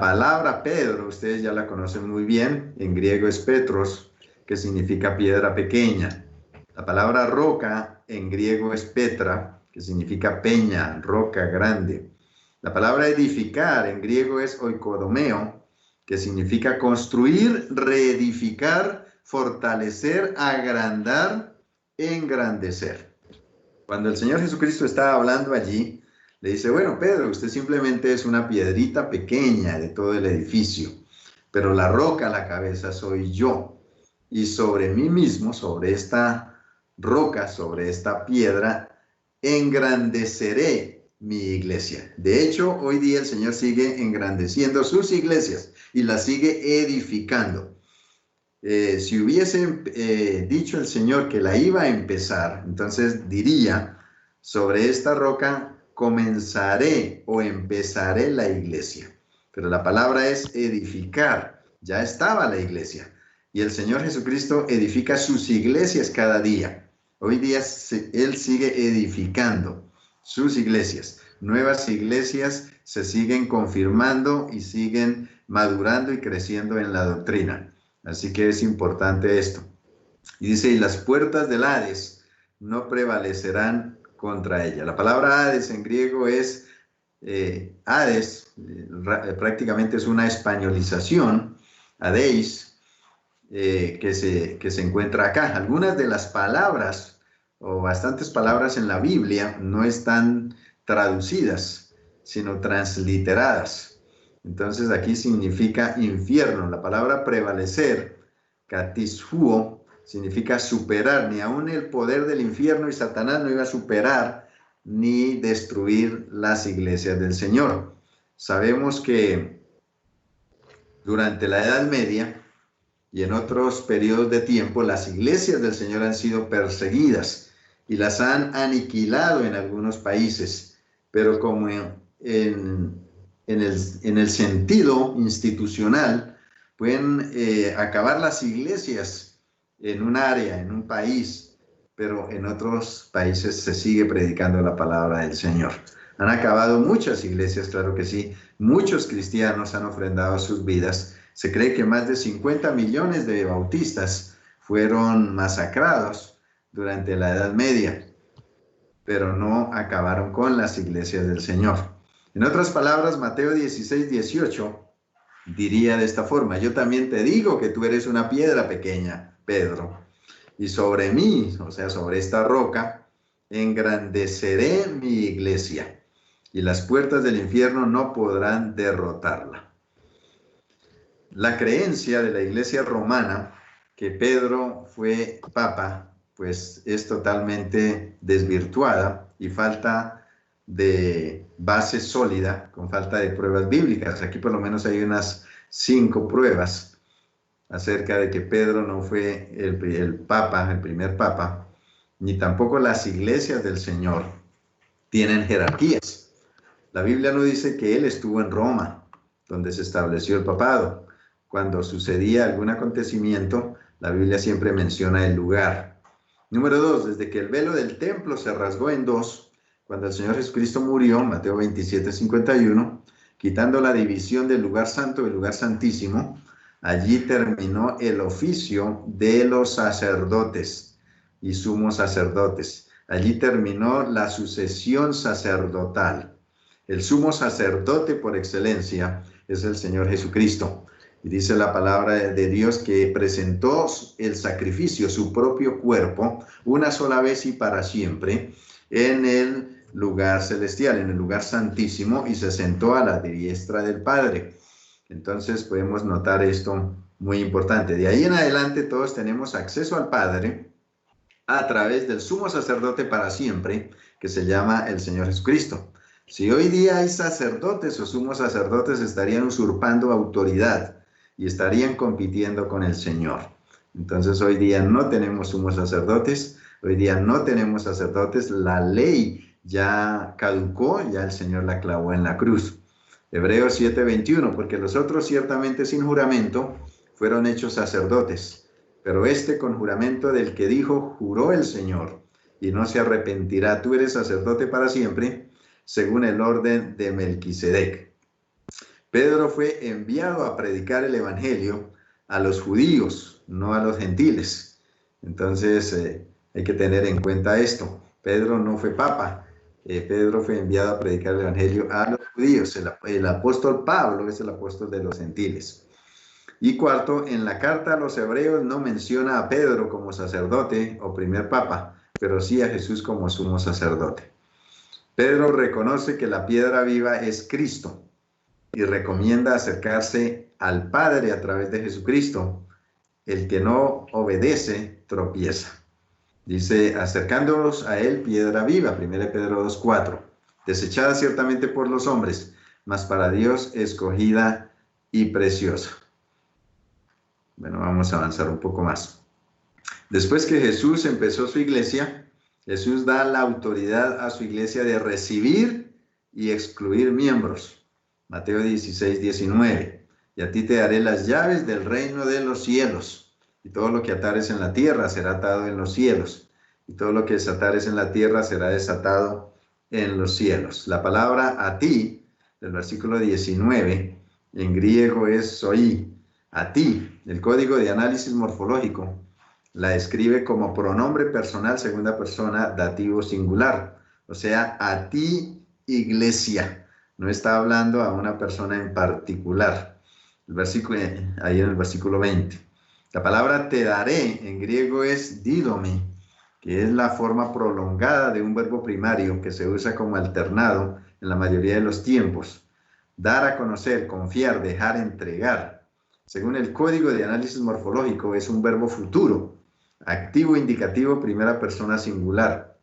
palabra Pedro, ustedes ya la conocen muy bien, en griego es Petros, que significa piedra pequeña. La palabra roca en griego es Petra, que significa peña, roca grande. La palabra edificar en griego es oikodomeo, que significa construir, reedificar, fortalecer, agrandar, engrandecer. Cuando el Señor Jesucristo estaba hablando allí, le dice, bueno, Pedro, usted simplemente es una piedrita pequeña de todo el edificio, pero la roca, la cabeza, soy yo. Y sobre mí mismo, sobre esta roca, sobre esta piedra, engrandeceré mi iglesia. De hecho, hoy día el Señor sigue engrandeciendo sus iglesias y las sigue edificando. Si hubiese dicho el Señor que la iba a empezar, entonces diría, sobre esta roca comenzaré o empezaré la iglesia. Pero la palabra es edificar. Ya estaba la iglesia. Y el Señor Jesucristo edifica sus iglesias cada día. Hoy día Él sigue edificando sus iglesias. Nuevas iglesias se siguen confirmando y siguen madurando y creciendo en la doctrina. Así que es importante esto. Y dice, y las puertas del Hades no prevalecerán contra ella. La palabra Hades en griego es Hades, prácticamente es una españolización, Hades, que se encuentra acá. Algunas de las palabras, o bastantes palabras en la Biblia, no están traducidas, sino transliteradas. Entonces aquí significa infierno. La palabra prevalecer, katishuo, significa superar. Ni aun el poder del infierno y Satanás no iba a superar ni destruir las iglesias del Señor. Sabemos que durante la Edad Media y en otros periodos de tiempo, las iglesias del Señor han sido perseguidas y las han aniquilado en algunos países, pero como en el sentido institucional, pueden acabar las iglesias en un área, en un país, pero en otros países se sigue predicando la palabra del Señor. Han acabado muchas iglesias, claro que sí. Muchos cristianos han ofrendado sus vidas. Se cree que más de 50 millones de bautistas fueron masacrados durante la Edad Media, pero no acabaron con las iglesias del Señor. En otras palabras, Mateo 16, 18 diría de esta forma, yo también te digo que tú eres una piedra pequeña, Pedro, y sobre mí, o sea, sobre esta roca, engrandeceré mi iglesia, y las puertas del infierno no podrán derrotarla. La creencia de la iglesia romana que Pedro fue papa, pues es totalmente desvirtuada y falta de base sólida, con falta de pruebas bíblicas. Aquí por lo menos hay unas 5 pruebas acerca de que Pedro no fue el papa, el primer papa, ni tampoco las iglesias del Señor tienen jerarquías. La Biblia no dice que él estuvo en Roma, donde se estableció el papado. Cuando sucedía algún acontecimiento, la Biblia siempre menciona el lugar. Número 2, desde que el velo del templo se rasgó en 2, cuando el Señor Jesucristo murió, Mateo 27, 51, quitando la división del lugar santo y el lugar santísimo, allí terminó el oficio de los sacerdotes y sumos sacerdotes. Allí terminó la sucesión sacerdotal. El sumo sacerdote por excelencia es el Señor Jesucristo. Y dice la palabra de Dios que presentó el sacrificio, su propio cuerpo, una sola vez y para siempre, en el lugar celestial, en el lugar santísimo, y se sentó a la diestra del Padre. Entonces podemos notar esto muy importante. De ahí en adelante todos tenemos acceso al Padre a través del sumo sacerdote para siempre, que se llama el Señor Jesucristo. Si hoy día hay sacerdotes o sumos sacerdotes, estarían usurpando autoridad y estarían compitiendo con el Señor. Entonces hoy día no tenemos sumos sacerdotes, hoy día no tenemos sacerdotes, la ley ya caducó, ya el Señor la clavó en la cruz. Hebreos 7:21, porque los otros ciertamente sin juramento fueron hechos sacerdotes, pero este con juramento del que dijo, juró el Señor, y no se arrepentirá, tú eres sacerdote para siempre, según el orden de Melquisedec. Pedro fue enviado a predicar el evangelio a los judíos, no a los gentiles. Entonces hay que tener en cuenta esto. Pedro no fue papa. Pedro fue enviado a predicar el evangelio a los judíos. El apóstol Pablo es el apóstol de los gentiles. Y cuarto, en la carta a los hebreos no menciona a Pedro como sacerdote o primer papa, pero sí a Jesús como sumo sacerdote. Pedro reconoce que la piedra viva es Cristo y recomienda acercarse al Padre a través de Jesucristo. El que no obedece tropieza. Dice, acercándonos a él, piedra viva, 1 Pedro 2:4, desechada ciertamente por los hombres, mas para Dios escogida y preciosa. Bueno, vamos a avanzar un poco más. Después que Jesús empezó su iglesia, Jesús da la autoridad a su iglesia de recibir y excluir miembros. Mateo 16:19. Y a ti te daré las llaves del reino de los cielos. Y todo lo que atares en la tierra será atado en los cielos. Y todo lo que desatares en la tierra será desatado en los cielos. La palabra a ti, del versículo 19, en griego es zoí. A ti, el código de análisis morfológico, la describe como pronombre personal, segunda persona, dativo singular. O sea, a ti, iglesia. No está hablando a una persona en particular. El versículo, ahí en el versículo 20. La palabra te daré en griego es didomi, que es la forma prolongada de un verbo primario que se usa como alternado en la mayoría de los tiempos. Dar a conocer, confiar, dejar, entregar. Según el código de análisis morfológico, es un verbo futuro, activo indicativo, primera persona singular.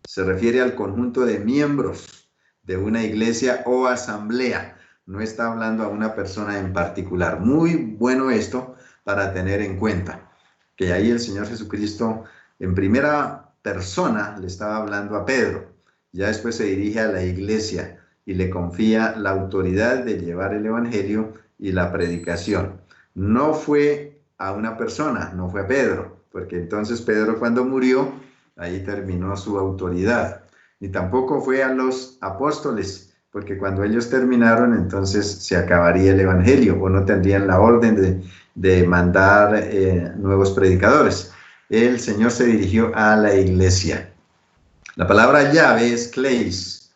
Se refiere al conjunto de miembros de una iglesia o asamblea. No está hablando a una persona en particular. Muy bueno esto para tener en cuenta, que ahí el Señor Jesucristo en primera persona le estaba hablando a Pedro. Ya después se dirige a la iglesia y le confía la autoridad de llevar el evangelio y la predicación. No fue a una persona, no fue a Pedro, porque entonces Pedro cuando murió, ahí terminó su autoridad. Ni tampoco fue a los apóstoles, porque cuando ellos terminaron, entonces se acabaría el evangelio, o no tendrían la orden de mandar nuevos predicadores. El Señor se dirigió a la iglesia. La palabra llave es kleis,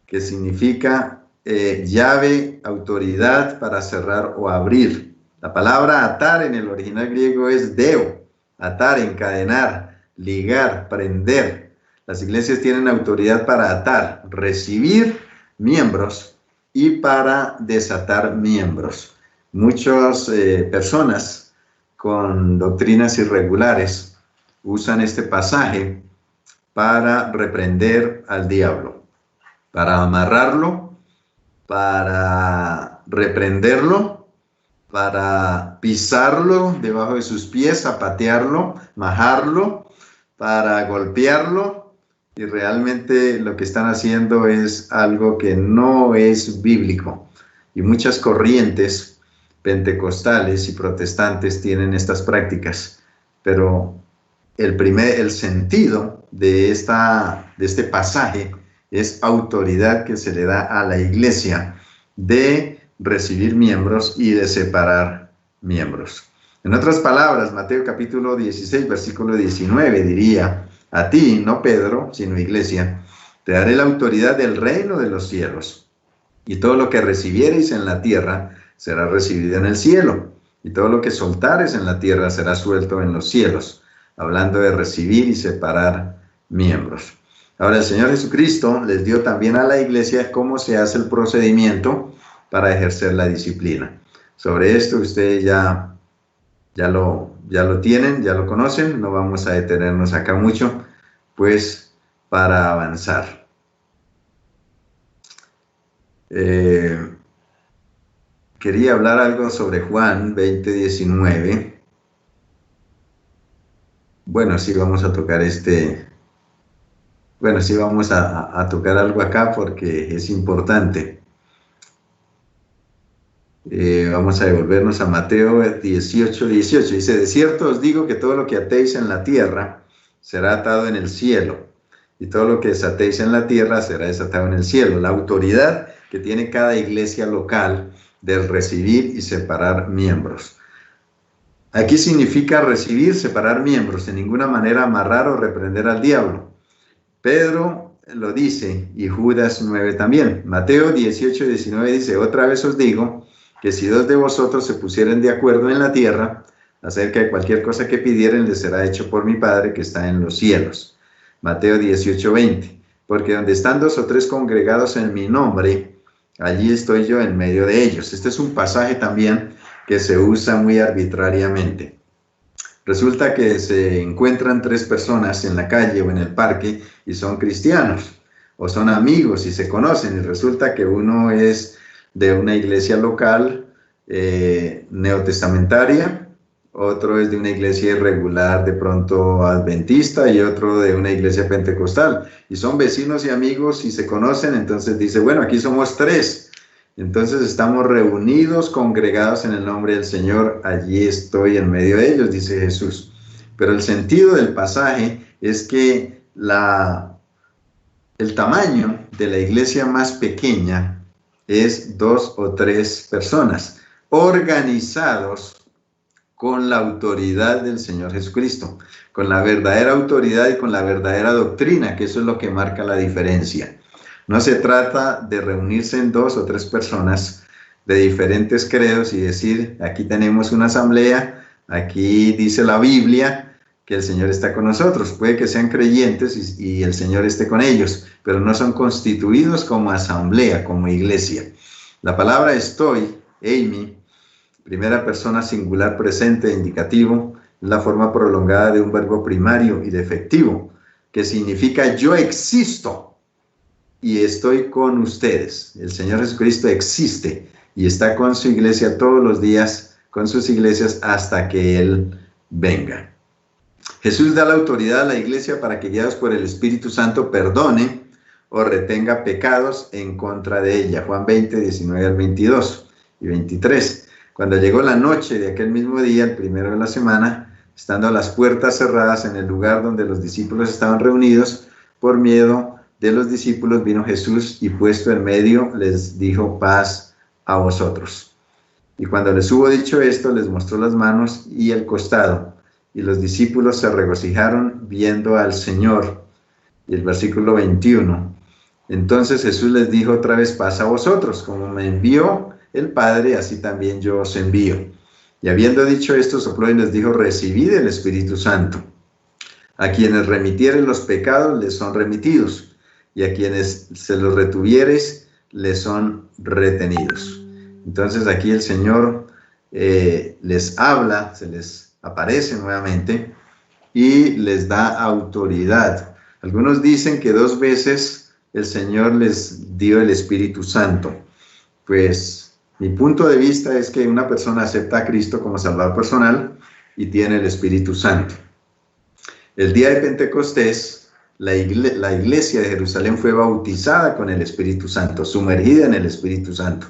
que significa llave, autoridad para cerrar o abrir. La palabra atar en el original griego es deo, atar, encadenar, ligar, prender. Las iglesias tienen autoridad para atar, recibir miembros y para desatar miembros. Muchas personas con doctrinas irregulares usan este pasaje para reprender al diablo, para amarrarlo, para reprenderlo, para pisarlo debajo de sus pies, zapatearlo, majarlo, para golpearlo, y realmente lo que están haciendo es algo que no es bíblico. Y muchas corrientes pentecostales y protestantes tienen estas prácticas, pero el sentido de este pasaje es autoridad que se le da a la iglesia de recibir miembros y de separar miembros. En otras palabras, Mateo capítulo 16, versículo 19 diría, a ti, no Pedro, sino iglesia, te daré la autoridad del reino de los cielos, y todo lo que recibiereis en la tierra será recibido en el cielo, y todo lo que soltares en la tierra será suelto en los cielos, hablando de recibir y separar miembros. Ahora, el Señor Jesucristo les dio también a la iglesia cómo se hace el procedimiento para ejercer la disciplina. Sobre esto ustedes ya lo tienen, ya lo conocen, no vamos a detenernos acá mucho, pues para avanzar. Quería hablar algo sobre Juan 20:19. Bueno, sí vamos a tocar vamos a tocar algo acá porque es importante. Vamos a devolvernos a Mateo 18:18. Dice, de cierto os digo que todo lo que atéis en la tierra será atado en el cielo, y todo lo que desatéis en la tierra será desatado en el cielo. La autoridad que tiene cada iglesia local del recibir y separar miembros. Aquí significa recibir, separar miembros, de ninguna manera amarrar o reprender al diablo. Pedro lo dice y Judas 9 también. Mateo 18, 19 dice, otra vez os digo que si dos de vosotros se pusieren de acuerdo en la tierra acerca de cualquier cosa que pidieren, les será hecho por mi Padre que está en los cielos. Mateo 18, 20. Porque donde están dos o tres congregados en mi nombre, allí estoy yo en medio de ellos. Este es un pasaje también que se usa muy arbitrariamente. Resulta que se encuentran tres personas en la calle o en el parque y son cristianos o son amigos y se conocen, y resulta que uno es de una iglesia local neotestamentaria, otro es de una iglesia irregular de pronto adventista y otro de una iglesia pentecostal, y son vecinos y amigos y se conocen. Entonces dice, bueno, aquí somos tres, entonces estamos reunidos, congregados en el nombre del Señor, allí estoy en medio de ellos, dice Jesús. Pero el sentido del pasaje es que el tamaño de la iglesia más pequeña es 2 o 3 personas, organizados con la autoridad del Señor Jesucristo, con la verdadera autoridad y con la verdadera doctrina, que eso es lo que marca la diferencia. No se trata de reunirse en 2 o 3 personas de diferentes credos y decir, aquí tenemos una asamblea, aquí dice la Biblia que el Señor está con nosotros. Puede que sean creyentes y el Señor esté con ellos, pero no son constituidos como asamblea, como iglesia. La palabra estoy, eimi, primera persona singular presente indicativo, es la forma prolongada de un verbo primario y defectivo, que significa yo existo y estoy con ustedes. El Señor Jesucristo existe y está con su iglesia todos los días, con sus iglesias hasta que Él venga. Jesús da la autoridad a la iglesia para que, guiados por el Espíritu Santo, perdone o retenga pecados en contra de ella. Juan 20, 19 al 22 y 23. Cuando llegó la noche de aquel mismo día, el primero de la semana, estando las puertas cerradas en el lugar donde los discípulos estaban reunidos, por miedo de los discípulos vino Jesús y puesto en medio les dijo, paz a vosotros. Y cuando les hubo dicho esto, les mostró las manos y el costado. Y los discípulos se regocijaron viendo al Señor. Y el versículo 21. Entonces Jesús les dijo otra vez, paz a vosotros, como me envió el Padre, así también yo os envío. Y habiendo dicho esto, sopló y les dijo, recibid el Espíritu Santo. A quienes remitieren los pecados, les son remitidos, y a quienes se los retuvieres, les son retenidos. Entonces aquí el Señor les habla, se les aparece nuevamente y les da autoridad. Algunos dicen que 2 veces el Señor les dio el Espíritu Santo. Pues mi punto de vista es que una persona acepta a Cristo como Salvador personal y tiene el Espíritu Santo. El día de Pentecostés, la iglesia de Jerusalén fue bautizada con el Espíritu Santo, sumergida en el Espíritu Santo.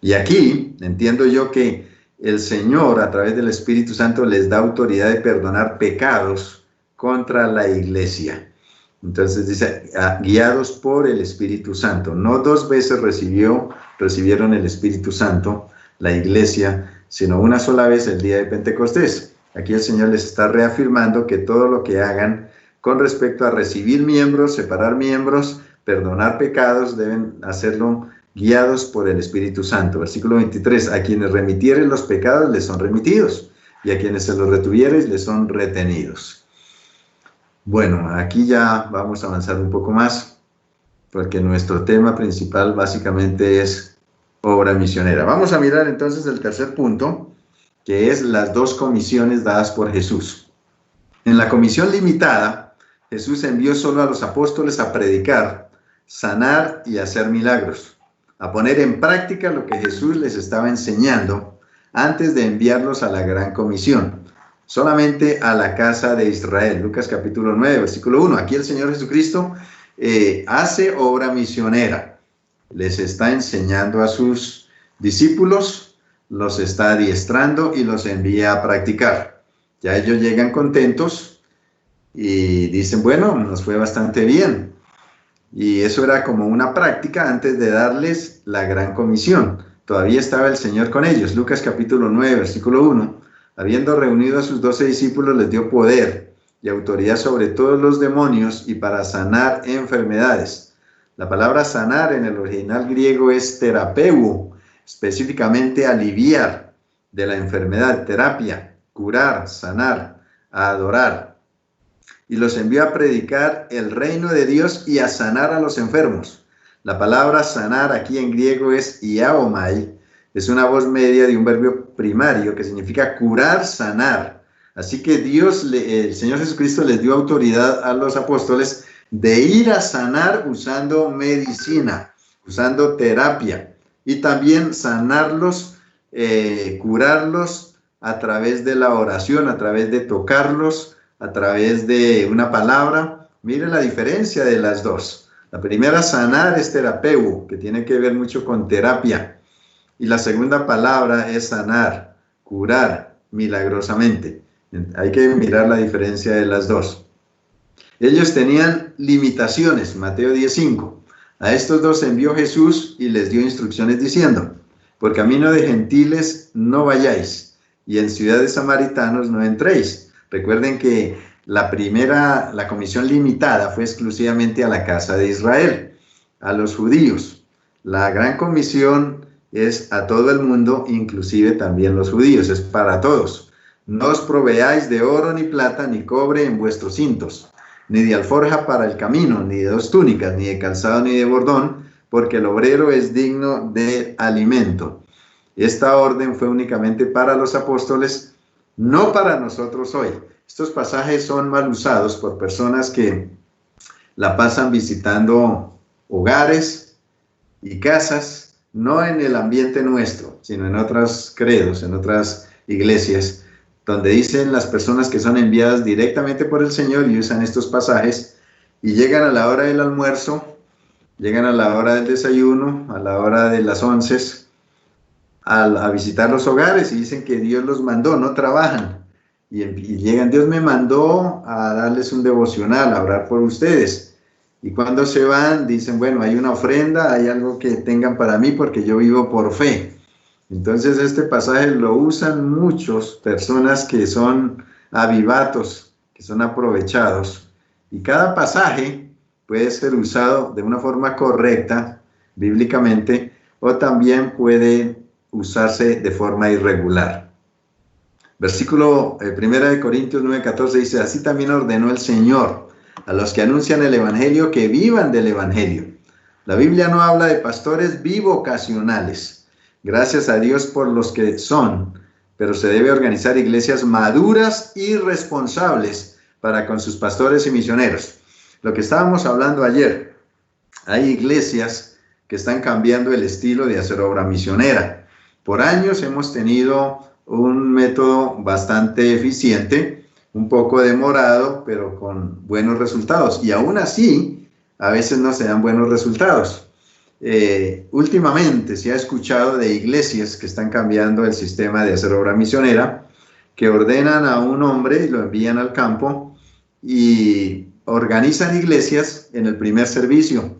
Y aquí entiendo yo que el Señor, a través del Espíritu Santo, les da autoridad de perdonar pecados contra la iglesia. Entonces dice, guiados por el Espíritu Santo. No 2 veces recibieron el Espíritu Santo la iglesia, sino una sola vez el día de Pentecostés. Aquí el Señor les está reafirmando que todo lo que hagan con respecto a recibir miembros, separar miembros, perdonar pecados, deben hacerlo guiados por el Espíritu Santo. Versículo 23, a quienes remitieren los pecados les son remitidos, y a quienes se los retuvieres les son retenidos. Bueno, aquí ya vamos a avanzar un poco más, porque nuestro tema principal básicamente es obra misionera. Vamos a mirar entonces el tercer punto, que es las 2 comisiones dadas por Jesús. En la comisión limitada, Jesús envió solo a los apóstoles a predicar, sanar y hacer milagros, a poner en práctica lo que Jesús les estaba enseñando antes de enviarlos a la gran comisión, solamente a la casa de Israel. Lucas capítulo 9, versículo 1. Aquí el Señor Jesucristo hace obra misionera. Les está enseñando a sus discípulos, los está adiestrando y los envía a practicar. Ya ellos llegan contentos y dicen, bueno, nos fue bastante bien. Y eso era como una práctica antes de darles la gran comisión. todavía estaba el Señor con ellos. Lucas capítulo 9, versículo 1. Habiendo reunido a sus 12 discípulos, les dio poder y autoridad sobre todos los demonios y para sanar enfermedades. La palabra sanar en el original griego es terapeu, específicamente aliviar de la enfermedad, terapia, curar, sanar, adorar. Y los envió a predicar el reino de Dios y a sanar a los enfermos. La palabra sanar aquí en griego es iaomai, es una voz media de un verbo primario que significa curar, sanar. Así que el Señor Jesucristo les dio autoridad a los apóstoles de ir a sanar usando medicina, usando terapia, y también sanarlos, curarlos a través de la oración, a través de tocarlos, a través de una palabra. Mire la diferencia de las dos. La primera, sanar, es terapeu, que tiene que ver mucho con terapia. Y la segunda palabra es sanar, curar milagrosamente. Hay que mirar la diferencia de las dos. Ellos tenían limitaciones, Mateo 10:5. A estos dos envió Jesús y les dio instrucciones diciendo: por camino de gentiles no vayáis, y en ciudad de samaritanos no entréis. Recuerden que la comisión limitada fue exclusivamente a la casa de Israel, a los judíos. La gran comisión es a todo el mundo, inclusive también los judíos, es para todos. No os proveáis de oro ni plata ni cobre en vuestros cintos, ni de alforja para el camino, ni de 2 túnicas, ni de calzado, ni de bordón, porque el obrero es digno de alimento. Esta orden fue únicamente para los apóstoles, no para nosotros hoy. Estos pasajes son mal usados por personas que la pasan visitando hogares y casas, no en el ambiente nuestro, sino en otros credos, en otras iglesias, donde dicen las personas que son enviadas directamente por el Señor y usan estos pasajes y llegan a la hora del almuerzo, llegan a la hora del desayuno, a la hora de las 11, a visitar los hogares y dicen que Dios los mandó, no trabajan. Y llegan, Dios me mandó a darles un devocional, a orar por ustedes. Y cuando se van, dicen, bueno, hay una ofrenda, hay algo que tengan para mí porque yo vivo por fe. Entonces este pasaje lo usan muchas personas que son avivatos, que son aprovechados. Y cada pasaje puede ser usado de una forma correcta, bíblicamente, o también puede usarse de forma irregular. Versículo 1 Corintios 9:14 dice: así también ordenó el Señor a los que anuncian el Evangelio que vivan del Evangelio. La Biblia no habla de pastores bivocacionales. Gracias a Dios por los que son, pero se debe organizar iglesias maduras y responsables para con sus pastores y misioneros. Lo que estábamos hablando ayer, hay iglesias que están cambiando el estilo de hacer obra misionera. Por años hemos tenido un método bastante eficiente, un poco demorado, pero con buenos resultados. Y aún así, a veces no se dan buenos resultados. Últimamente se ha escuchado de iglesias que están cambiando el sistema de hacer obra misionera, que ordenan a un hombre y lo envían al campo y organizan iglesias en el primer servicio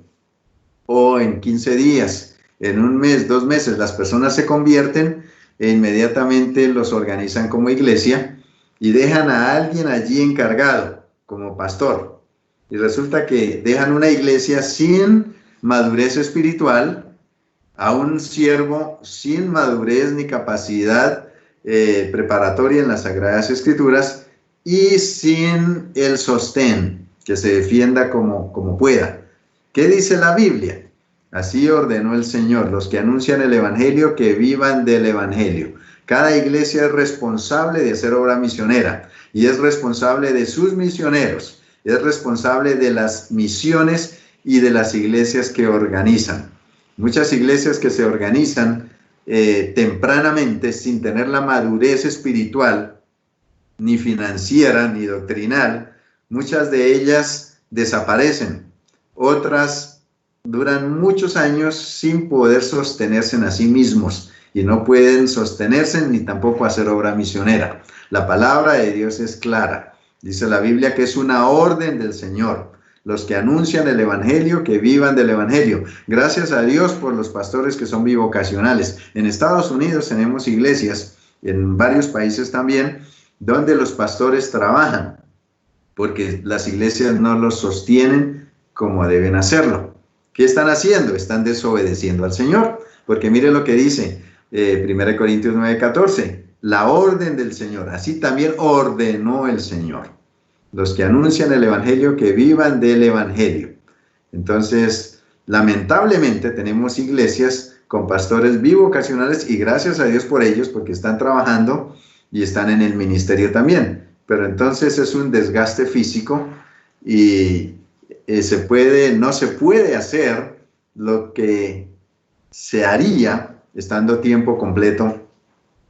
o en 15 días, en un mes, 2 meses, las personas se convierten e inmediatamente los organizan como iglesia y dejan a alguien allí encargado como pastor. Y resulta que dejan una iglesia sin madurez espiritual, a un siervo sin madurez ni capacidad preparatoria en las Sagradas Escrituras y sin el sostén, que se defienda como pueda. ¿Qué dice la Biblia? Así ordenó el Señor, los que anuncian el Evangelio, que vivan del Evangelio. Cada iglesia es responsable de hacer obra misionera y es responsable de sus misioneros, es responsable de las misiones y de las iglesias que organizan. Muchas iglesias que se organizan tempranamente sin tener la madurez espiritual, ni financiera, ni doctrinal, muchas de ellas desaparecen. Otras duran muchos años sin poder sostenerse en sí mismos y no pueden sostenerse ni tampoco hacer obra misionera. La palabra de Dios es clara. Dice la Biblia que es una orden del Señor. Los que anuncian el evangelio, que vivan del evangelio. Gracias a Dios por los pastores que son bivocacionales. En Estados Unidos tenemos iglesias, en varios países también, donde los pastores trabajan, porque las iglesias no los sostienen como deben hacerlo. ¿Qué están haciendo? Están desobedeciendo al Señor, porque mire lo que dice 1 Corintios 9:14, la orden del Señor, así también ordenó el Señor. Los que anuncian el evangelio, que vivan del evangelio. Entonces, lamentablemente tenemos iglesias con pastores bivocacionales y gracias a Dios por ellos, porque están trabajando y están en el ministerio también. Pero entonces es un desgaste físico y no se puede hacer lo que se haría estando tiempo completo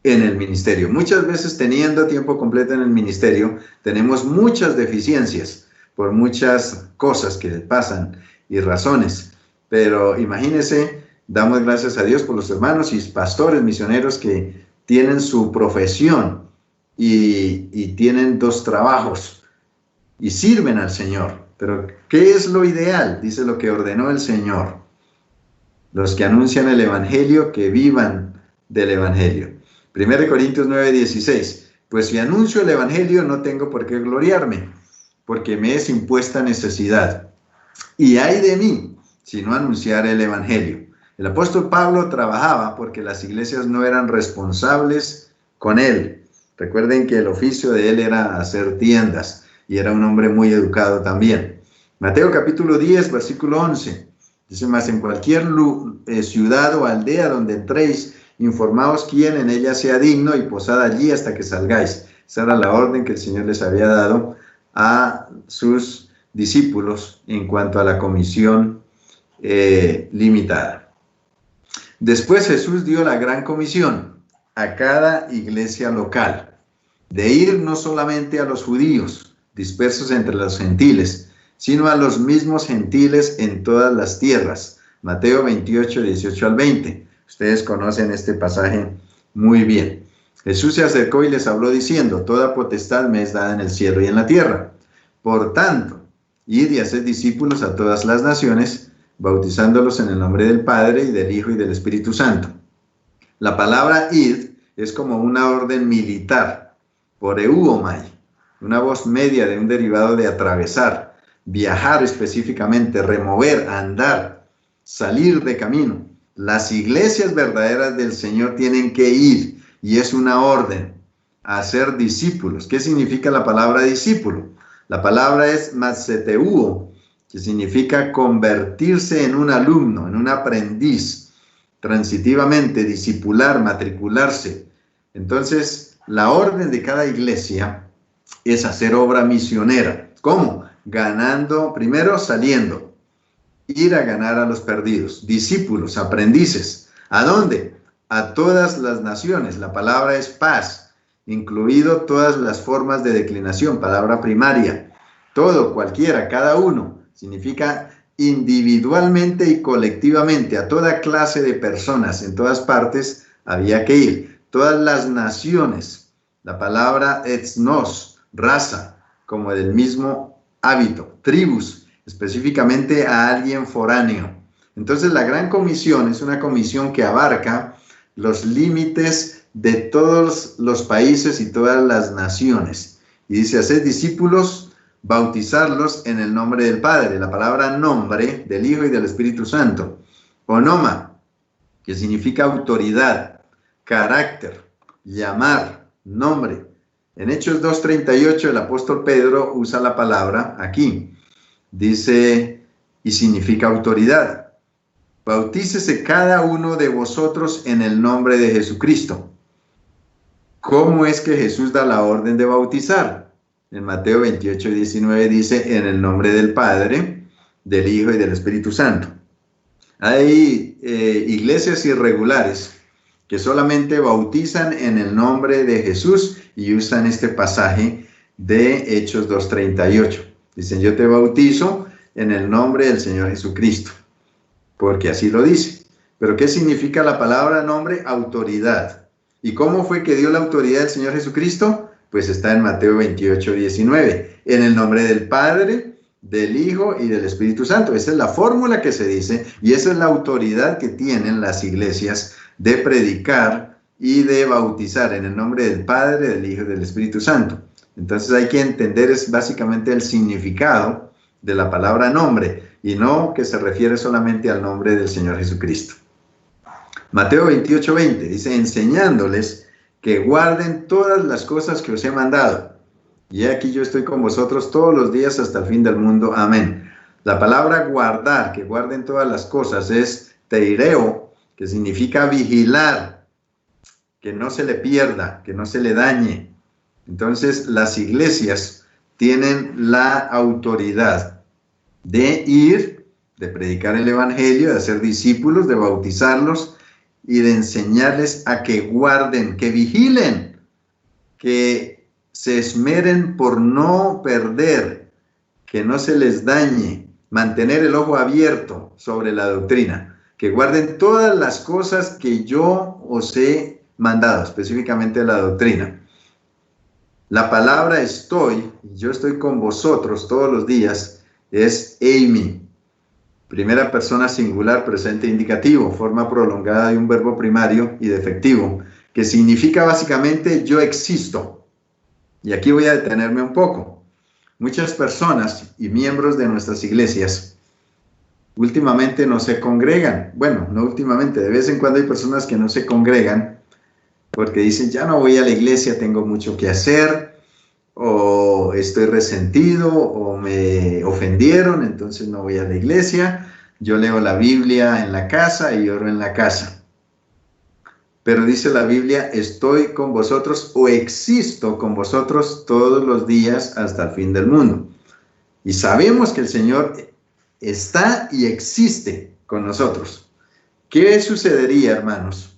en el ministerio. Muchas veces teniendo tiempo completo en el ministerio, tenemos muchas deficiencias por muchas cosas que pasan y razones. Pero imagínense, damos gracias a Dios por los hermanos y pastores misioneros que tienen su profesión y tienen 2 trabajos y sirven al Señor. Pero ¿qué es lo ideal? Dice lo que ordenó el Señor. Los que anuncian el evangelio, que vivan del evangelio. 1 Corintios 9:16, pues si anuncio el evangelio no tengo por qué gloriarme, porque me es impuesta necesidad. Y ay de mí, si no anunciara el evangelio. El apóstol Pablo trabajaba porque las iglesias no eran responsables con él. Recuerden que el oficio de él era hacer tiendas y era un hombre muy educado también. Mateo capítulo 10, versículo 11. Dice, mas en cualquier ciudad o aldea donde entréis, informaos quién en ella sea digno y posad allí hasta que salgáis. Esa era la orden que el Señor les había dado a sus discípulos en cuanto a la comisión limitada. Después Jesús dio la gran comisión a cada iglesia local, de ir no solamente a los judíos dispersos entre los gentiles, sino a los mismos gentiles en todas las tierras. Mateo 28, 18 al 20. Ustedes conocen este pasaje muy bien. Jesús se acercó y les habló diciendo, toda potestad me es dada en el cielo y en la tierra. Por tanto, id y haced discípulos a todas las naciones, bautizándolos en el nombre del Padre y del Hijo y del Espíritu Santo. La palabra id es como una orden militar, por euomai, una voz media de un derivado de atravesar, viajar específicamente, remover, andar, salir de camino. Las iglesias verdaderas del Señor tienen que ir, y es una orden, a ser discípulos. ¿Qué significa la palabra discípulo? La palabra es matseteuo, que significa convertirse en un alumno, en un aprendiz, transitivamente, discipular, matricularse. Entonces, la orden de cada iglesia es hacer obra misionera. ¿Cómo? Ganando, primero saliendo, ir a ganar a los perdidos, discípulos, aprendices. ¿A dónde? A todas las naciones. La palabra es paz, incluido todas las formas de declinación, palabra primaria. Todo, cualquiera, cada uno, significa individualmente y colectivamente. A toda clase de personas, en todas partes, había que ir. Todas las naciones, la palabra ethnos, raza, como del mismo hábito, tribus, específicamente a alguien foráneo. Entonces la Gran Comisión es una comisión que abarca los límites de todos los países y todas las naciones. Y dice, haced discípulos, bautizarlos en el nombre del Padre, la palabra nombre, del Hijo y del Espíritu Santo. Onoma, que significa autoridad, carácter, llamar, nombre. En Hechos 2:38 el apóstol Pedro usa la palabra aquí. Dice, y significa autoridad. Bautícese cada uno de vosotros en el nombre de Jesucristo. ¿Cómo es que Jesús da la orden de bautizar? En Mateo 28:19 dice, en el nombre del Padre, del Hijo y del Espíritu Santo. Hay iglesias irregulares que solamente bautizan en el nombre de Jesús y usan este pasaje de Hechos 2:38. Dicen, yo te bautizo en el nombre del Señor Jesucristo, porque así lo dice. Pero ¿qué significa la palabra nombre? Autoridad. ¿Y cómo fue que dio la autoridad del Señor Jesucristo? Pues está en Mateo 28:19. En el nombre del Padre, del Hijo y del Espíritu Santo. Esa es la fórmula que se dice y esa es la autoridad que tienen las iglesias de predicar y de bautizar en el nombre del Padre, del Hijo y del Espíritu Santo. Entonces hay que entender es básicamente el significado de la palabra nombre y no que se refiere solamente al nombre del Señor Jesucristo. Mateo 28:20 dice, enseñándoles que guarden todas las cosas que os he mandado. Y aquí yo estoy con vosotros todos los días hasta el fin del mundo. Amén. La palabra guardar, que guarden todas las cosas, es teireo, que significa vigilar, que no se le pierda, que no se le dañe. Entonces, las iglesias tienen la autoridad de ir, de predicar el evangelio, de hacer discípulos, de bautizarlos y de enseñarles a que guarden, que vigilen, que se esmeren por no perder, que no se les dañe, mantener el ojo abierto sobre la doctrina, que guarden todas las cosas que yo os he mandado, específicamente la doctrina. La palabra estoy, yo estoy con vosotros todos los días, es eimi. Primera persona singular, presente indicativo, forma prolongada de un verbo primario y defectivo, que significa básicamente yo existo. Y aquí voy a detenerme un poco. Muchas personas y miembros de nuestras iglesias últimamente no se congregan. Bueno, no últimamente, de vez en cuando hay personas que no se congregan porque dicen, ya no voy a la iglesia, tengo mucho que hacer, o estoy resentido, o me ofendieron, entonces no voy a la iglesia. Yo leo la Biblia en la casa y oro en la casa. Pero dice la Biblia, estoy con vosotros o existo con vosotros todos los días hasta el fin del mundo. Y sabemos que el Señor está y existe con nosotros. ¿Qué sucedería, hermanos,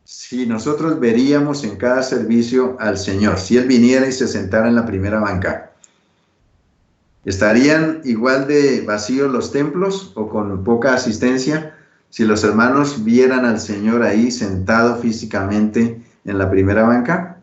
si nosotros veríamos en cada servicio al Señor? Si Él viniera y se sentara en la primera banca, ¿estarían igual de vacíos los templos o con poca asistencia? Si los hermanos vieran al Señor ahí sentado físicamente en la primera banca,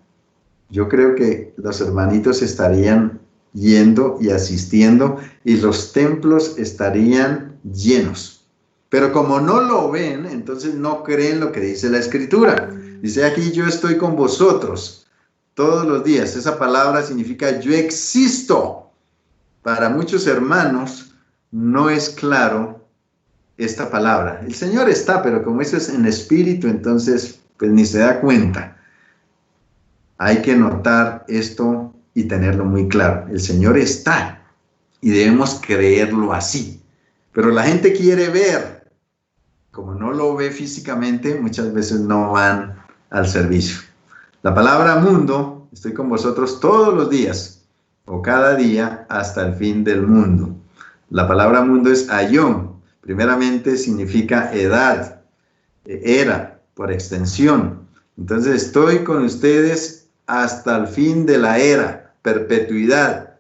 yo creo que los hermanitos estarían yendo y asistiendo y los templos estarían llenos. Pero como no lo ven, entonces no creen lo que dice la Escritura. Dice aquí, yo estoy con vosotros todos los días. Esa palabra significa yo existo. Para muchos hermanos no es claro esta palabra. El Señor está, pero como eso es en espíritu, entonces pues ni se da cuenta. Hay que notar esto y tenerlo muy claro. El Señor está y debemos creerlo así. Pero la gente quiere ver. Como no lo ve físicamente, muchas veces no van al servicio. La palabra mundo, estoy con vosotros todos los días o cada día hasta el fin del mundo. La palabra mundo es aion. Primeramente significa edad, era, por extensión. Entonces estoy con ustedes hasta el fin de la era, perpetuidad.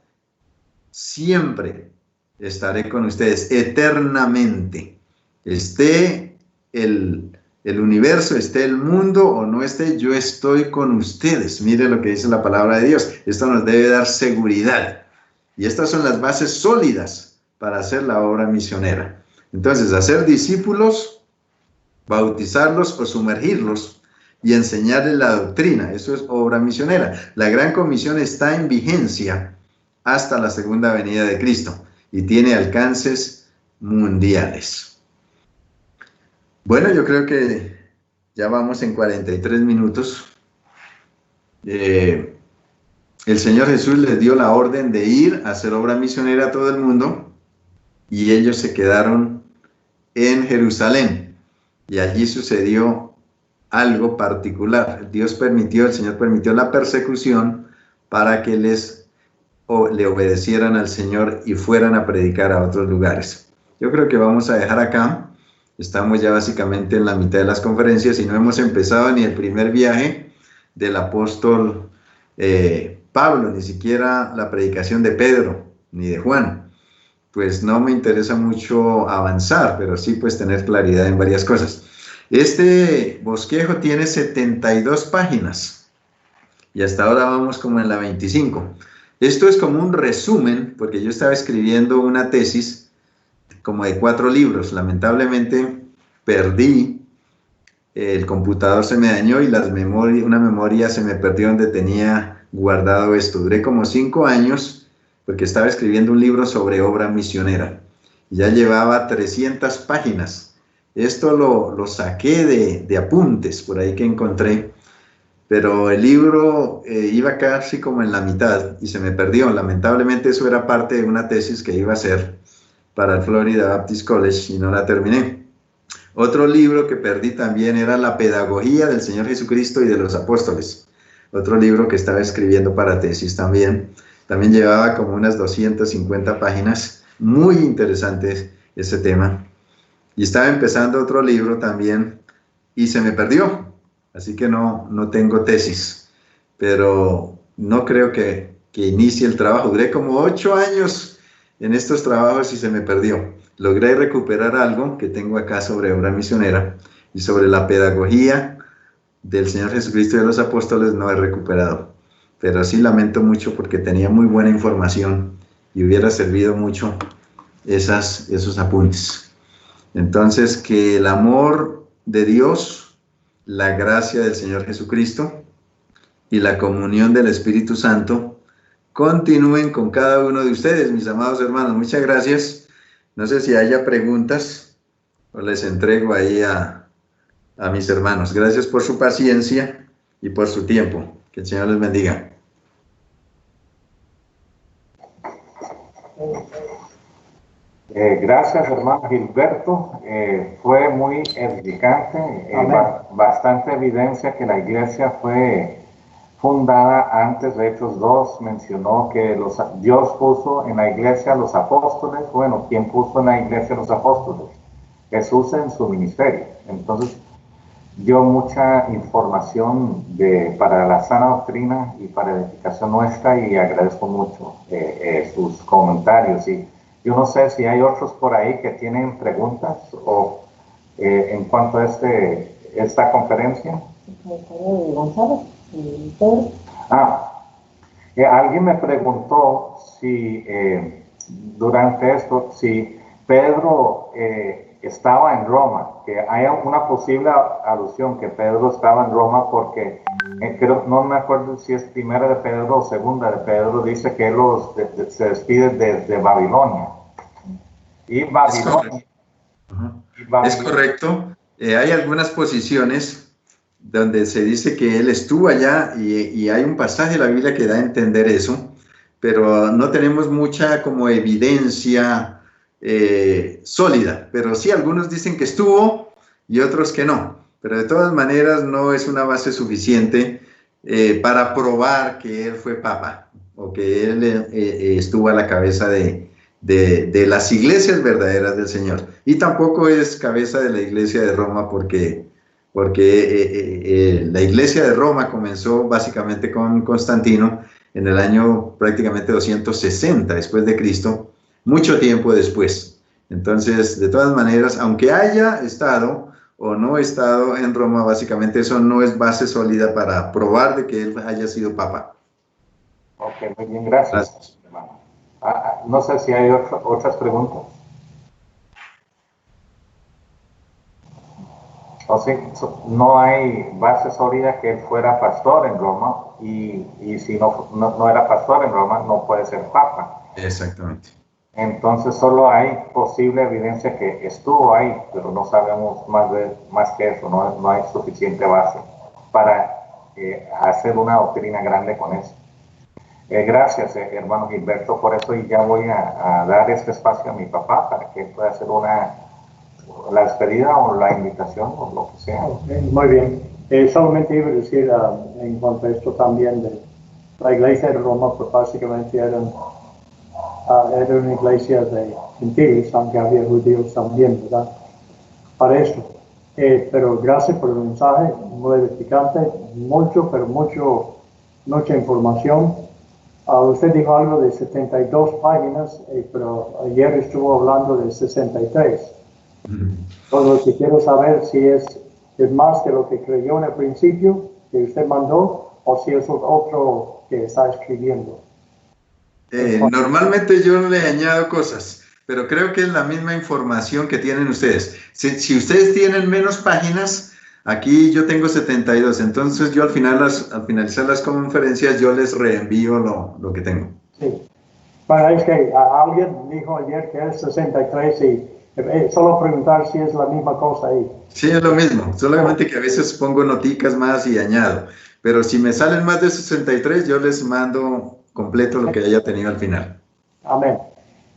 Siempre estaré con ustedes, eternamente. Esté el universo, esté el mundo o no esté, yo estoy con ustedes. Mire lo que dice la palabra de Dios. Esto nos debe dar seguridad. Y estas son las bases sólidas para hacer la obra misionera. Entonces, hacer discípulos, bautizarlos o sumergirlos y enseñarles la doctrina. Eso es obra misionera. La Gran Comisión está en vigencia hasta la segunda venida de Cristo y tiene alcances mundiales. Bueno, yo creo que ya vamos en 43 minutos. El Señor Jesús les dio la orden de ir a hacer obra misionera a todo el mundo y ellos se quedaron en Jerusalén y allí sucedió algo particular. El Señor permitió la persecución para que le obedecieran al Señor y fueran a predicar a otros lugares. Yo creo que vamos a dejar acá. Estamos ya básicamente en la mitad de las conferencias y no hemos empezado ni el primer viaje del apóstol Pablo, ni siquiera la predicación de Pedro ni de Juan. Pues no me interesa mucho avanzar, pero sí pues tener claridad en varias cosas. Este bosquejo tiene 72 páginas y hasta ahora vamos como en la 25. Esto es como un resumen, porque yo estaba escribiendo una tesis como de 4 libros. Lamentablemente perdí, el computador se me dañó y una memoria se me perdió donde tenía guardado esto. Duré como 5 años porque estaba escribiendo un libro sobre obra misionera. Ya llevaba 300 páginas. Esto lo saqué de apuntes por ahí que encontré, pero el libro iba casi como en la mitad y se me perdió. Lamentablemente eso era parte de una tesis que iba a hacer para el Florida Baptist College y no la terminé. Otro libro que perdí también era La Pedagogía del Señor Jesucristo y de los Apóstoles. Otro libro que estaba escribiendo para tesis también. También llevaba como unas 250 páginas. Muy interesante ese tema. Y estaba empezando otro libro también y se me perdió. Así que no tengo tesis. Pero no creo que inicie el trabajo. Duré como 8 años en estos trabajos y se me perdió. Logré recuperar algo que tengo acá sobre obra misionera y sobre la pedagogía del Señor Jesucristo y de los apóstoles no he recuperado. Pero sí lamento mucho porque tenía muy buena información y hubiera servido mucho esos apuntes. Entonces, que el amor de Dios, la gracia del Señor Jesucristo y la comunión del Espíritu Santo continúen con cada uno de ustedes, mis amados hermanos. Muchas gracias. No sé si haya preguntas o les entrego ahí a mis hermanos. Gracias por su paciencia y por su tiempo. Que el Señor les bendiga. Gracias, hermano Gilberto. Fue muy edificante, bastante evidencia que la iglesia fue fundada antes de Hechos 2. Mencionó que Dios puso en la iglesia los apóstoles. Bueno, ¿quién puso en la iglesia los apóstoles? Jesús en su ministerio. Entonces, dio mucha información para la sana doctrina y para edificación nuestra, y agradezco mucho sus comentarios. Y yo no sé si hay otros por ahí que tienen preguntas o en cuanto a esta conferencia. Alguien me preguntó si durante esto, si Pedro estaba en Roma, que hay una posible alusión que Pedro estaba en Roma porque no me acuerdo si es primera de Pedro o segunda de Pedro, dice que él se despide desde Babilonia. Y Babilonia. Es correcto. Hay algunas posiciones donde se dice que él estuvo allá y hay un pasaje de la Biblia que da a entender eso, pero no tenemos mucha como evidencia sólida, pero sí algunos dicen que estuvo y otros que no, pero de todas maneras no es una base suficiente para probar que él fue papa o que él estuvo a la cabeza de las iglesias verdaderas del Señor, y tampoco es cabeza de la iglesia de Roma porque la iglesia de Roma comenzó básicamente con Constantino en el año prácticamente 260 después de Cristo, mucho tiempo después. Entonces, de todas maneras, aunque haya estado o no estado en Roma, básicamente eso no es base sólida para probar de que él haya sido papa. Ok, muy bien, gracias. Hermano. No sé si hay otras preguntas. O sea, no hay base sólida que él fuera pastor en Roma, y si no era pastor en Roma, no puede ser papa. Exactamente. Entonces solo hay posible evidencia que estuvo ahí, pero no sabemos más que eso. No hay suficiente base para hacer una doctrina grande con eso. Gracias, hermano Gilberto, por eso, y ya voy a dar este espacio a mi papá para que pueda hacer la despedida o la invitación o lo que sea. Okay, muy bien. Solamente iba a decir en cuanto a esto también de la iglesia de Roma, pues básicamente era una iglesia de gentiles, aunque había judíos también, ¿verdad? Para esto. Pero gracias por el mensaje, muy edificante, mucha información. Usted dijo algo de 72 páginas, pero ayer estuvo hablando de 63. Entonces, lo que quiero saber si es más de lo que creyó en el principio, que usted mandó, o si es otro que está escribiendo. Normalmente yo le añado cosas, pero creo que es la misma información que tienen ustedes. Si ustedes tienen menos páginas, aquí yo tengo 72, entonces yo al finalizar las conferencias yo les reenvío lo que tengo. Sí. Bueno, es que alguien dijo ayer que es 63 y solo preguntar si es la misma cosa ahí. Sí, es lo mismo, solamente que a veces pongo noticas más y añado. Pero si me salen más de 63, yo les mando completo lo que haya tenido al final. Amén.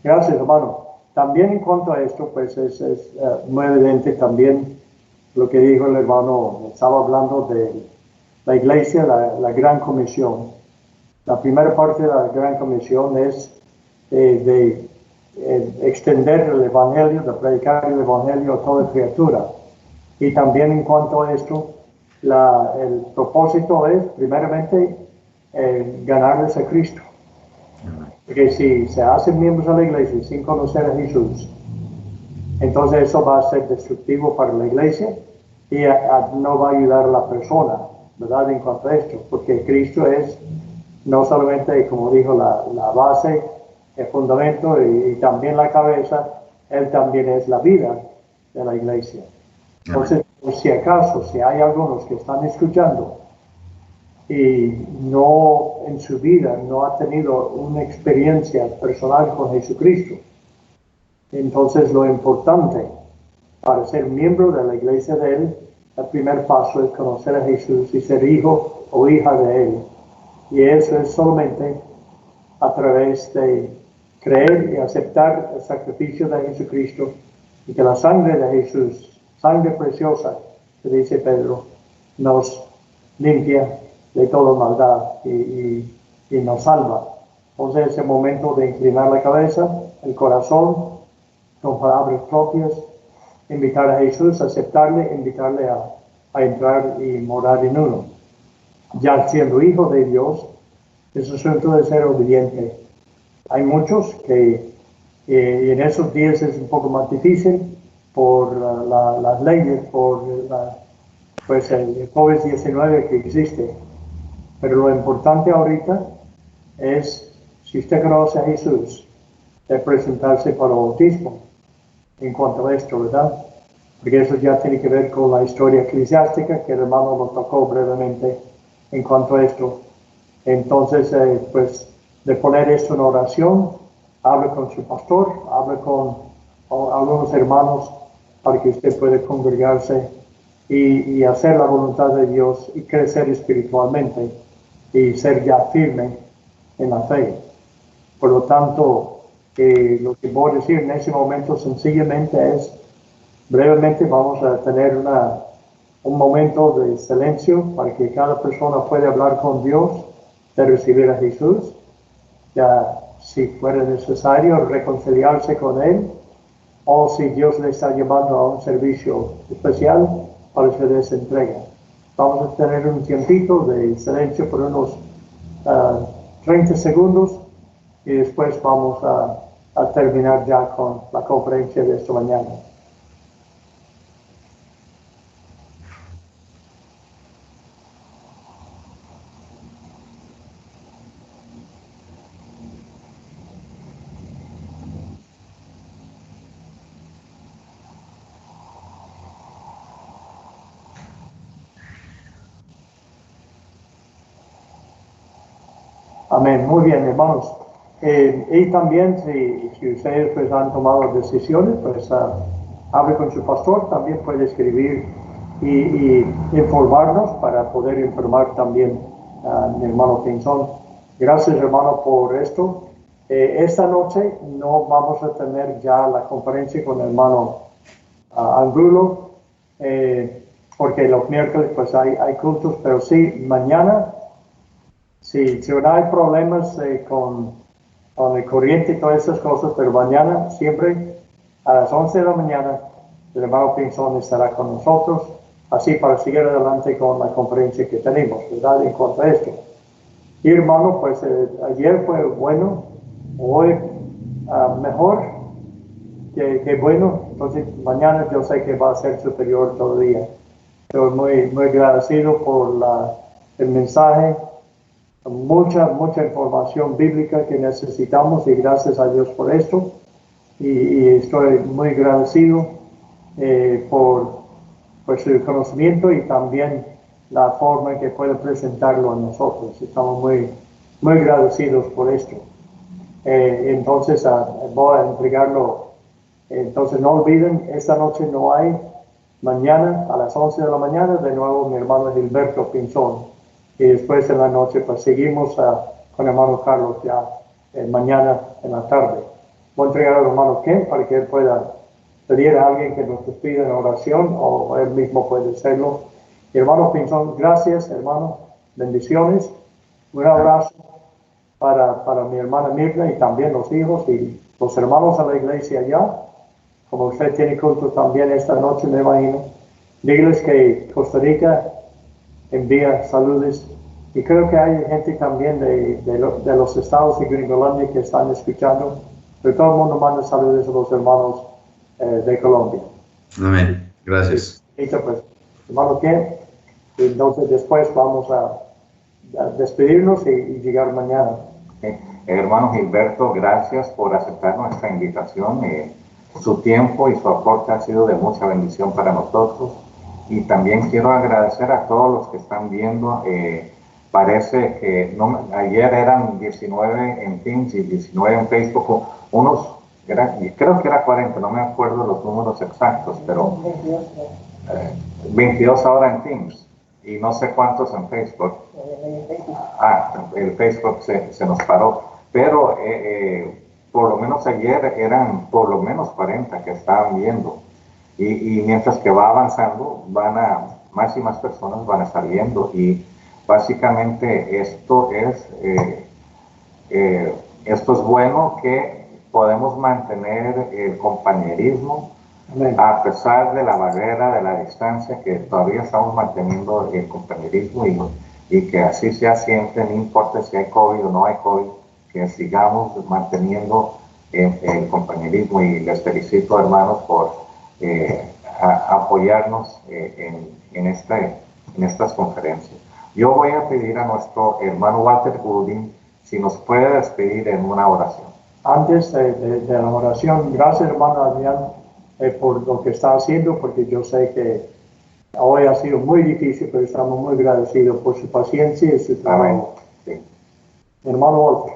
Gracias, hermano. También en cuanto a esto, pues es muy evidente también lo que dijo el hermano. Estaba hablando de la iglesia, la Gran Comisión. La primera parte de la Gran Comisión es de extender el Evangelio, de predicar el Evangelio a toda criatura. Y también en cuanto a esto, el propósito es, primeramente, ganarles a Cristo. Porque si se hacen miembros de la iglesia sin conocer a Jesús, entonces eso va a ser destructivo para la iglesia y no va a ayudar a la persona, ¿verdad? En cuanto a esto, porque Cristo es no solamente, como dijo, la base, el fundamento y también la cabeza, Él también es la vida de la iglesia. Entonces, si acaso, si hay algunos que están escuchando y no en su vida no ha tenido una experiencia personal con Jesucristo, entonces lo importante para ser miembro de la iglesia de Él, el primer paso es conocer a Jesús y ser hijo o hija de Él. Y eso es solamente a través de creer y aceptar el sacrificio de Jesucristo y que la sangre de Jesús, sangre preciosa, que dice Pedro, nos limpia de toda maldad y nos salva. Entonces es el momento de inclinar la cabeza, el corazón, con palabras propias, invitar a Jesús, aceptarle, invitarle a entrar y morar en uno. Ya siendo hijo de Dios, es asunto de ser obediente. Hay muchos que y en esos días es un poco más difícil por las leyes, por pues el COVID-19 que existe. Pero lo importante ahorita es, si usted conoce a Jesús, de presentarse para el bautismo en cuanto a esto, ¿verdad? Porque eso ya tiene que ver con la historia eclesiástica que el hermano nos tocó brevemente en cuanto a esto. Entonces, pues, de poner esto en oración, hable con su pastor, hable con algunos hermanos para que usted pueda congregarse y hacer la voluntad de Dios y crecer espiritualmente y ser ya firme en la fe. Por lo tanto, lo que voy a decir en ese momento sencillamente es, brevemente vamos a tener un momento de silencio para que cada persona pueda hablar con Dios, de recibir a Jesús, ya si fuera necesario reconciliarse con Él, o si Dios le está llevando a un servicio especial para que les entregue. Vamos a tener un tiempito de silencio por unos 30 segundos y después vamos a terminar ya con la conferencia de esta mañana. Amén. Muy bien, hermanos. Y también, si ustedes pues, han tomado decisiones, pues hable con su pastor, también puede escribir y informarnos para poder informar también a mi hermano Pinzón. Gracias, hermano, por esto. Esta noche no vamos a tener ya la conferencia con el hermano Angulo, porque los miércoles pues hay cultos, pero sí, mañana, si no hay problemas con el corriente y todas esas cosas, pero mañana, siempre a las 11 de la mañana, el hermano Pinzón estará con nosotros, así para seguir adelante con la conferencia que tenemos, ¿verdad? En cuanto a esto. Y hermano, pues ayer fue bueno, hoy mejor que bueno, entonces mañana yo sé que va a ser superior todavía. Estoy muy agradecido por el mensaje mucha información bíblica que necesitamos y gracias a Dios por esto. Y estoy muy agradecido por su conocimiento y también la forma en que puede presentarlo a nosotros. Estamos muy agradecidos por esto. Entonces voy a entregarlo. Entonces no olviden, esta noche no hay. Mañana a las 11 de la mañana, de nuevo mi hermano Gilberto Pinzón. Y después en la noche, pues seguimos con el hermano Carlos ya mañana en la tarde. Voy a entregar al hermano Ken para que él pueda pedir a alguien que nos despida en oración o él mismo puede hacerlo. Hermano Pinzón, gracias, hermano. Bendiciones. Un abrazo para mi hermana Mirna y también los hijos y los hermanos de la iglesia allá. Como usted tiene culto también esta noche, me imagino. Dígales que Costa Rica envía saludos. Y creo que hay gente también de los estados de Gringolandia que están escuchando. Pero todo el mundo manda saludos a los hermanos de Colombia. Amén. Gracias. Y pues, hermano, ¿qué? Entonces después vamos a despedirnos y llegar mañana. Hermano Gilberto, gracias por aceptar nuestra invitación. Su tiempo y su aporte ha sido de mucha bendición para nosotros. Y también quiero agradecer a todos los que están viendo. Parece que ayer eran 19 en Teams y 19 en Facebook. Creo que era 40, no me acuerdo los números exactos, pero 22 ahora en Teams y no sé cuántos en Facebook. El Facebook se nos paró, pero por lo menos ayer eran por lo menos 40 que estaban viendo y mientras que va avanzando más y más personas van a estar viendo y básicamente esto es bueno que podemos mantener el compañerismo. Amén. A pesar de la barrera, de la distancia, que todavía estamos manteniendo el compañerismo y que así sea siempre, no importa si hay COVID o no hay COVID, que sigamos manteniendo el compañerismo y les felicito, hermanos, por apoyarnos en estas conferencias. Yo voy a pedir a nuestro hermano Walter Goulding si nos puede despedir en una oración. Antes de la oración, gracias hermano Adrián por lo que está haciendo, porque yo sé que hoy ha sido muy difícil, pero estamos muy agradecidos por su paciencia y su trabajo. Sí. Hermano Walter.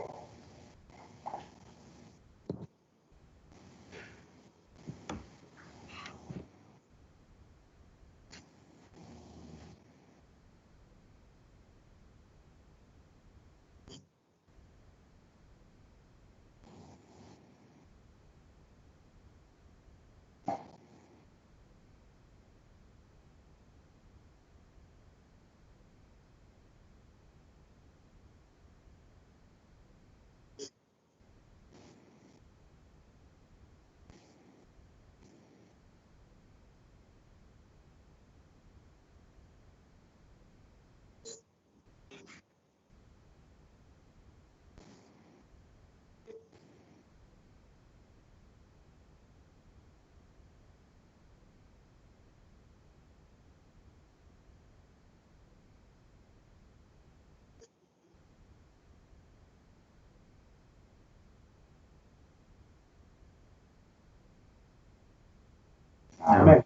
Amén.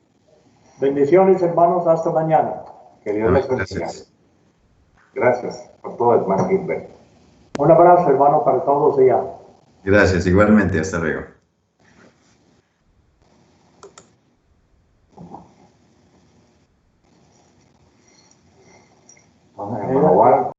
Bendiciones, hermanos, hasta mañana. Que Dios les bendiga. Gracias por todo, hermano Gilberto. Un abrazo, hermano, para todos allá. Gracias, igualmente. Hasta luego.